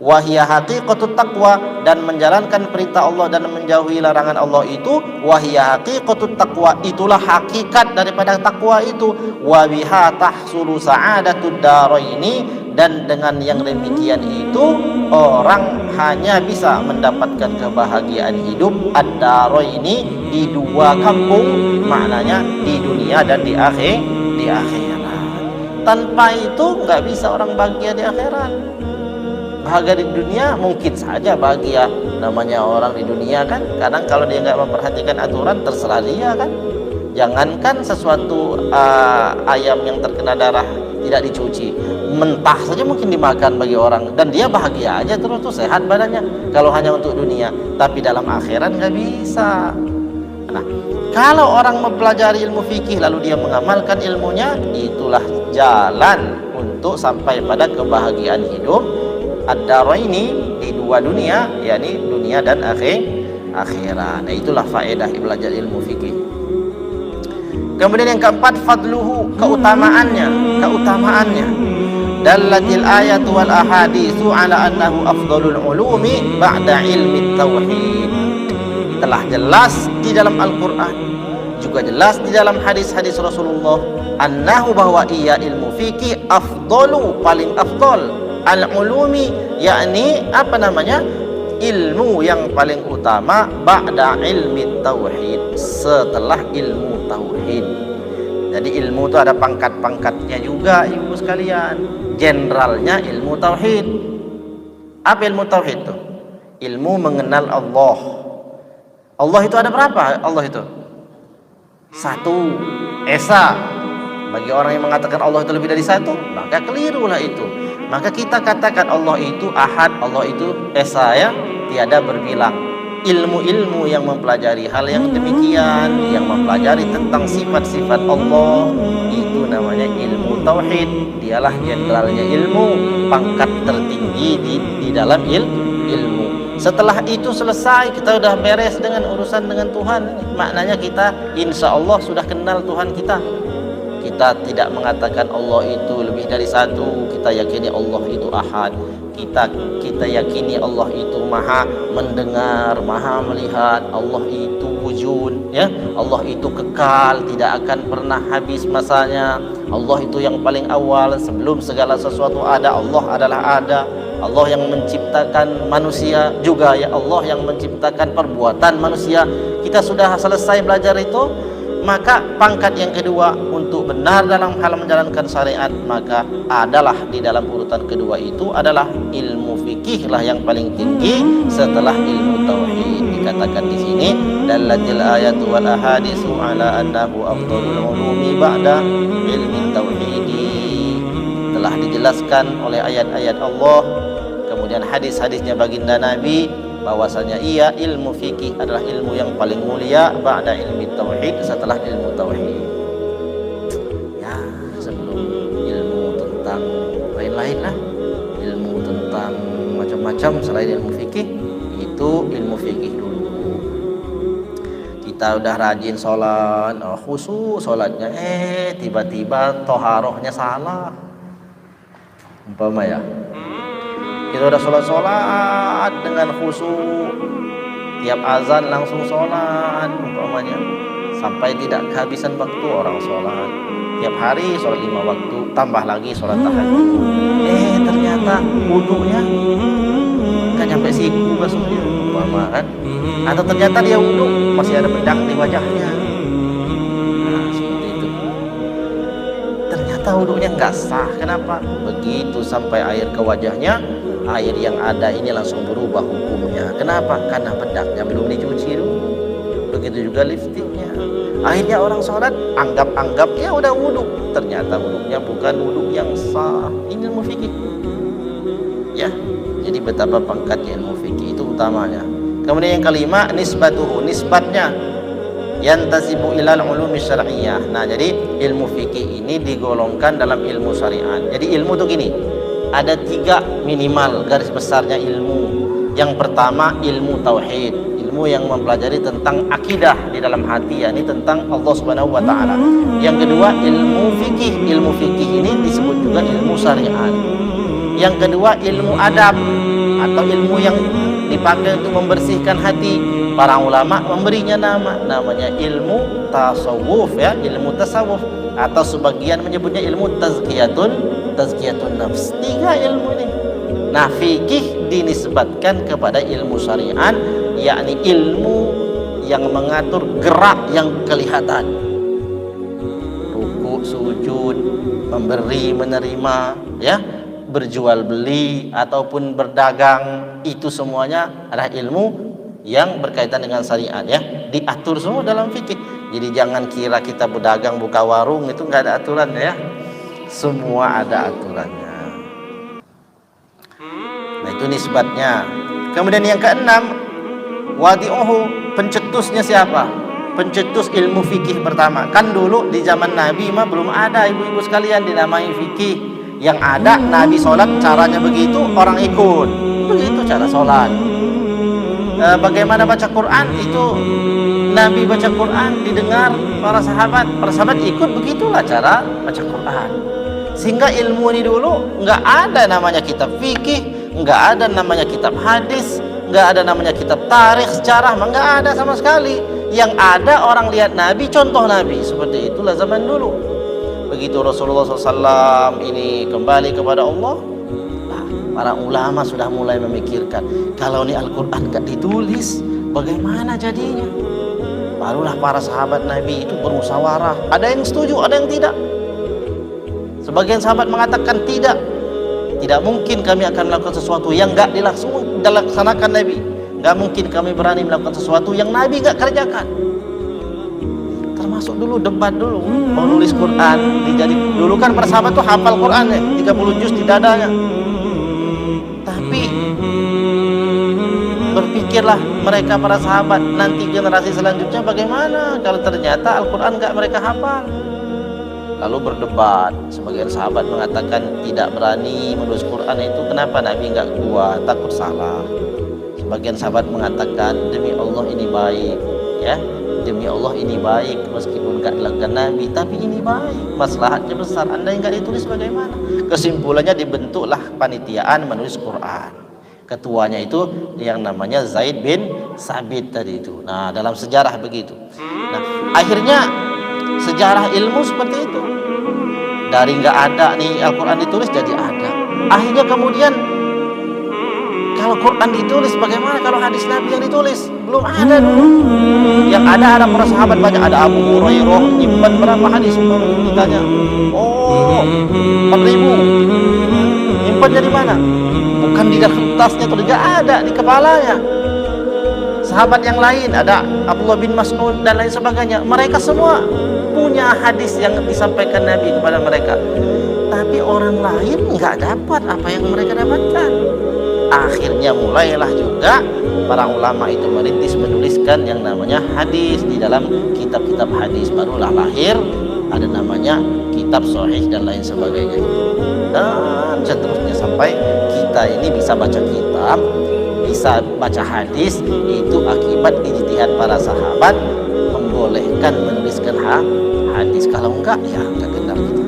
Wahia haqiqatut taqwa, dan menjalankan perintah Allah dan menjauhi larangan Allah itu wahia haqiqatut taqwa, itulah hakikat daripada takwa itu. Wa biha tahsulu sa'adatud daraini, dan dengan yang demikian itu orang hanya bisa mendapatkan kebahagiaan hidup ad-daraini, di dua kampung, maknanya di dunia dan di akhirat. Tanpa itu nggak bisa orang bahagia di akhirat. Bahagia di dunia mungkin saja bahagia, namanya orang di dunia kan kadang kalau dia nggak memperhatikan aturan terserah dia kan. Jangankan sesuatu ayam yang terkena darah tidak dicuci, mentah saja mungkin dimakan bagi orang dan dia bahagia aja terus tuh, sehat badannya kalau hanya untuk dunia. Tapi dalam akhirat nggak bisa. Nah, kalau orang mempelajari ilmu fikih lalu dia mengamalkan ilmunya, itulah jalan untuk sampai pada kebahagiaan hidup ad-daraini, di dua dunia, yakni dunia dan akhirat. Nah, itulah faedah belajar ilmu fikih. Kemudian yang keempat, fadluhu, keutamaannya. Dallatil ayatu wal ahaditsu ala annahu afdalul ulumi ba'da ilmi tauhid. Telah jelas di dalam Al-Qur'an, juga jelas di dalam hadis-hadis Rasulullah, annahu, bahwa ia ilmu fikih afdalu, paling afdal, al-ulumi, yakni ilmu yang paling utama ba'da ilmi tauhid, setelah ilmu tauhid. Jadi ilmu itu ada pangkat-pangkatnya juga ibu sekalian. Generalnya ilmu tauhid. Apa ilmu tauhid itu? Ilmu mengenal Allah. Allah itu ada berapa? Allah itu satu, esa. Bagi orang yang mengatakan Allah itu lebih dari satu, maka kelirulah itu. Maka kita katakan Allah itu ahad, Allah itu esa, ya, tiada berbilang. Ilmu-ilmu yang mempelajari hal yang demikian, yang mempelajari tentang sifat-sifat Allah, itu namanya ilmu tauhid. Dialah generalnya ilmu, pangkat tertinggi di dalam ilmu. Setelah itu selesai, kita sudah beres dengan urusan dengan Tuhan. Maknanya kita insya Allah sudah kenal Tuhan kita. Kita tidak mengatakan Allah itu lebih dari satu. Kita yakini Allah itu ahad. Kita yakini Allah itu maha mendengar, maha melihat. Allah itu wujud, ya. Allah itu kekal, tidak akan pernah habis masanya. Allah itu yang paling awal, sebelum segala sesuatu ada, Allah adalah ada. Allah yang menciptakan manusia juga, ya, Allah yang menciptakan perbuatan manusia. Kita sudah selesai belajar itu, maka pangkat yang kedua untuk benar dalam hal menjalankan syariat, maka adalah di dalam urutan kedua itu adalah ilmu fikih lah yang paling tinggi setelah ilmu tauhid. Dikatakan di sini dallatil ayatu wal ahaditsu ala annahu afdhalul ulumi ba'da ilmi tauhid. Telah dijelaskan oleh ayat-ayat Allah, kemudian hadis-hadisnya baginda Nabi, bahwasanya ia ilmu fikih adalah ilmu yang paling mulia ba'da ilmi tauhid, setelah ilmu tauhid. Ya, sebelum ilmu tentang lain-lain lah, ilmu tentang macam-macam selain ilmu fikih, itu ilmu fikih dulu. Kita udah rajin sholat, khusyuk sholatnya, tiba-tiba toharohnya salah, umpama ya. Kita udah sholat dengan khusyuk, tiap azan langsung sholat umpamanya, sampai tidak kehabisan waktu orang sholat. Tiap hari sholat 5 waktu, tambah lagi sholat tahajud. Ternyata wudunya kan nyampe siku basuhnya umpama kan, atau ternyata dia wudu masih ada bedak di wajahnya. Nah, seperti itu. Ternyata wudunya nggak sah. Kenapa? Begitu sampai air ke wajahnya, air yang ada ini langsung berubah hukumnya. Kenapa? Karena bedaknya belum dicuci dulu. Begitu juga lipstiknya. Akhirnya orang sholat anggap ya udah wudhu, ternyata wudhunya bukan wudhu yang sah. Ini ilmu fikih, ya. Jadi betapa pangkatnya ilmu fikih itu utamanya. Kemudian yang kelima, nisbatuhu, nisbatnya, yantasibu ilal ulumi syar'iyyah. Nah, jadi ilmu fikih ini digolongkan dalam ilmu syariat. Jadi ilmu itu gini, ada 3 minimal garis besarnya ilmu. Yang pertama ilmu tauhid, ilmu yang mempelajari tentang akidah di dalam hati, yakni tentang Allah Subhanahu wa taala. Yang kedua ilmu fikih. Ilmu fikih ini disebut juga ilmu syariat. Yang kedua ilmu adab atau ilmu yang dipakai untuk membersihkan hati. Para ulama memberinya namanya ilmu tasawuf, ya, ilmu tasawuf, atau sebagian menyebutnya ilmu tazkiyatun nafs. 3 ilmu ini. Nah, fikih dinisbatkan kepada ilmu syariat, yakni ilmu yang mengatur gerak yang kelihatan, ruku, sujud, memberi, menerima, ya, berjual beli ataupun berdagang, itu semuanya adalah ilmu yang berkaitan dengan syariat, ya, diatur semua dalam fikih. Jadi jangan kira kita berdagang buka warung itu nggak ada aturannya, ya, semua ada aturannya. Nah, itu nisbatnya. Kemudian yang keenam, wadi'uhu, pencetusnya siapa? Pencetus ilmu fikih pertama. Kan dulu di zaman Nabi mah belum ada, ibu-ibu sekalian, dinamai fikih. Yang ada Nabi sholat caranya begitu, orang ikut. Begitu cara sholat. Bagaimana baca Quran, itu Nabi baca Quran didengar para sahabat ikut, begitulah cara baca Quran. Sehingga ilmu ini dulu nggak ada namanya kitab fikih, nggak ada namanya kitab hadis, nggak ada namanya kitab tarikh, sejarah, nggak ada sama sekali. Yang ada orang lihat Nabi, contoh Nabi, seperti itulah zaman dulu. Begitu Rasulullah SAW ini kembali kepada Allah, para ulama sudah mulai memikirkan, kalau ini Al-Quran gak ditulis, bagaimana jadinya? Barulah para sahabat Nabi itu bermusyawarah. Ada yang setuju, ada yang tidak. Sebagian sahabat mengatakan tidak mungkin kami akan melakukan sesuatu yang gak dilaksanakan Nabi. Gak mungkin kami berani melakukan sesuatu yang Nabi gak kerjakan. Termasuk dulu debat dulu, mau nulis Quran. Dulu kan para sahabat tuh hafal Quran, ya, 30 juz di dadanya. Tapi berpikirlah mereka para sahabat, nanti generasi selanjutnya bagaimana kalau ternyata Al-Quran gak mereka hafal. Lalu berdebat. Sebagian sahabat mengatakan tidak berani menulis Quran itu, kenapa? Nabi gak kuat, takut salah. Sebagian sahabat mengatakan demi Allah ini baik, ya, demi Allah ini baik, meskipun gak dilakukan Nabi, tapi ini baik, maslahatnya besar. Anda yang gak ditulis bagaimana? Kesimpulannya dibentuklah panitiaan menulis Quran. Ketuanya itu yang namanya Zaid bin Sabit tadi itu. Nah, dalam sejarah begitu. Nah, akhirnya sejarah ilmu seperti itu. Dari nggak ada nih Al-Quran ditulis jadi ada. Akhirnya kemudian kalau Quran ditulis, bagaimana kalau hadis Nabi yang ditulis? Belum ada dulu. Yang ada para sahabat banyak, ada Abu Hurairah nyimpan berapa hadis, ditanya, oh 4.000, nyimpan dari mana? Bukan di dalam tasnya, itu tidak ada di kepalanya. Sahabat yang lain ada Abdullah bin Mas'ud dan lain sebagainya, mereka semua punya hadis yang disampaikan Nabi kepada mereka, tapi orang lain nggak dapat apa yang mereka dapatkan. Akhirnya mulailah juga para ulama itu merintis menuliskan yang namanya hadis di dalam kitab-kitab hadis. Barulah lahir ada namanya kitab sahih dan lain sebagainya, dan seterusnya sampai kita ini bisa baca kitab, bisa baca hadis. Itu akibat ijtihad para sahabat membolehkan menuliskan hadis. Kalau enggak, ya enggak benar kita.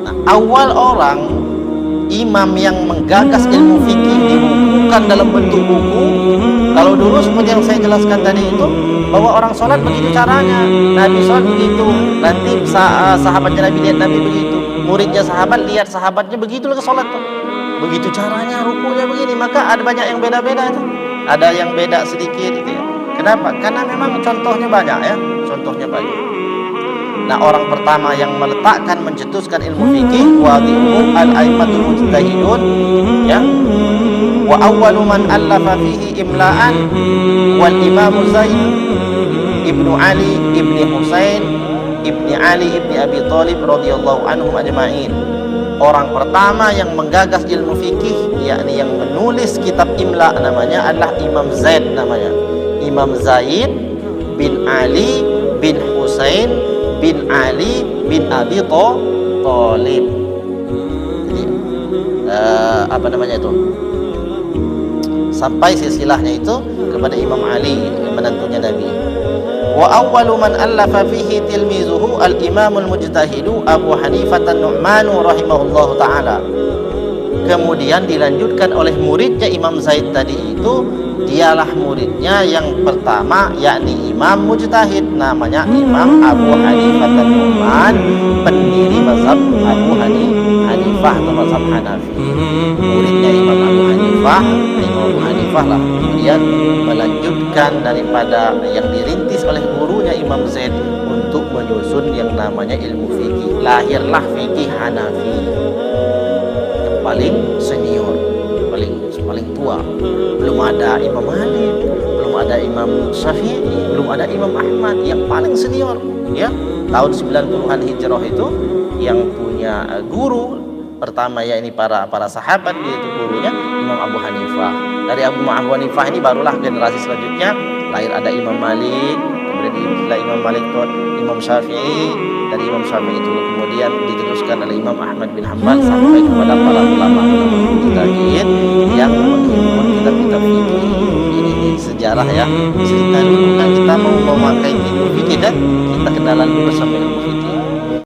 Nah, awal orang imam yang menggagas ilmu fikih dibukukan dalam bentuk buku. Kalau dulu seperti yang saya jelaskan tadi itu, bahwa orang sholat begitu caranya, Nabi sholat begitu, nanti sahabatnya Nabi lihat Nabi begitu, muridnya sahabat lihat sahabatnya begitu lagi sholat tuh. Begitu caranya, rukunya begini. Maka ada banyak yang beda-beda itu, ada yang beda sedikit itu, ya. Kenapa? Karena memang contohnya banyak, ya, contohnya banyak. Nah, orang pertama yang meletakkan, mencetuskan ilmu fikih, wadi'uhu al-a'immatul mujtahidun, ya. Wa awwalu man allafa fihi imla'an wal Imam Zaid ibnu Ali ibni Husain ibni Ali ibni Abi Thalib radhiyallahu anhum ajma'in. Orang pertama yang menggagas ilmu fikih, yakni yang menulis kitab imla, namanya adalah Imam Zaid, namanya Imam Zaid bin Ali bin Husain bin Ali bin Abi Thalib. Jadi apa namanya itu? Sampai silsilahnya itu kepada Imam Ali, menantunya Nabi. Wa awwalu man allafa fihi tilmizuhu al-Imam al-Mujtahidu Abu Hanifah an-Nu'man rahimahullahu taala. kemudian dilanjutkan oleh muridnya Imam Zaid tadi itu, dialah muridnya yang pertama, yakni Imam Mujtahid, namanya Imam Abu Hanifah An-Nu'man, pendiri mazhab Abu Hanifah atau mazhab Hanafi. Muridnya Imam Abu Hanifah, Imam Abu Hanifah lah kemudian melanjutkan daripada yang dirintis oleh gurunya Imam Zaid untuk menyusun yang namanya ilmu fikih. Lahirlah fikih Hanafi yang paling senior, paling tua. Belum ada Imam Malik, belum ada Imam Syafi'i, belum ada Imam Ahmad, yang paling senior ya. Tahun 90-an Hijrah itu yang punya guru pertama ya ini para sahabat, yaitu gurunya Imam Abu Hanifah. Dari Abu Hanifah ini barulah generasi selanjutnya lahir ada Imam Malik, kemudian setelah Imam Malik itu Imam Syafi'i, dari Imam Syafi'i itu kemudian diteruskan oleh Imam Ahmad bin Hanbal sampai kepada para ulama mujtahid yang menghimpun kitab-kitab fikih. Ini sejarah ya, cerita dulu kan kita mau memakai ilmu fikih dan kita kenalan dulu sama ilmu